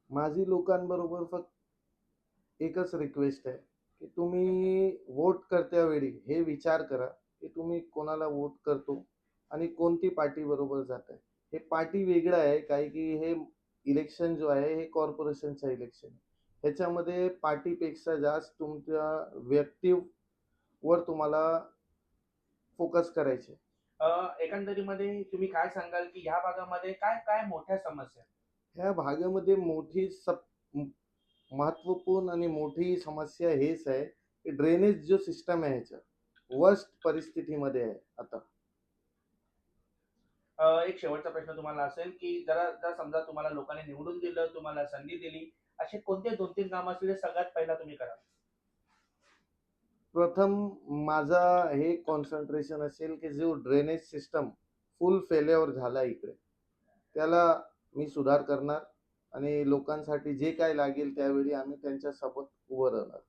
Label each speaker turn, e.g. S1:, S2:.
S1: माझी लोकांबरोबर फक्त एकच रिक्वेस्ट आहे, की तुम्ही वोट करत्यावेळी हे विचार करा, की तुम्ही कोणाला वोट करतो आणि कोणती पार्टी बरोबर जाताय. हे पार्टी वेगळं आहे, काय की हे इलेक्शन जो आहे हे कॉर्पोरेशनचं इलेक्शन आहे. ह्याच्यामध्ये पार्टीपेक्षा जास्त तुमच्या व्यक्तीवर तुम्हाला फोकस करायचे.
S2: एकंदरीमध्ये तुम्ही काय सांगाल, की ह्या भागामध्ये काय काय मोठ्या समस्या आहेत?
S1: ह्या भागामध्ये महत्त्वपूर्ण आणि मोठी समस्या हेच आहे, की ड्रेनेज जो सिस्टम आहे ह्याच्यात वर्स्ट परिस्थितीमध्ये आहे आता.
S2: एक शेवटचा प्रश्न तुम्हाला असेल, की जर समजा तुम्हाला लोकांनी निवडून दिलं, तुम्हाला संधी दिली, असे कोणते 2-3 कामं असतील जे सगळ्यात पहिला तुम्ही कराल?
S1: प्रथम माझा हे कॉन्सन्ट्रेशन असेल, की जो ड्रेनेज सिस्टम फुल फेल्युअर झाला इकडे, त्याला मी सुधार करणार आणि लोकांसाठी जे काही लागेल त्यावेळी आम्ही त्यांच्यासोबत उभं राहणार.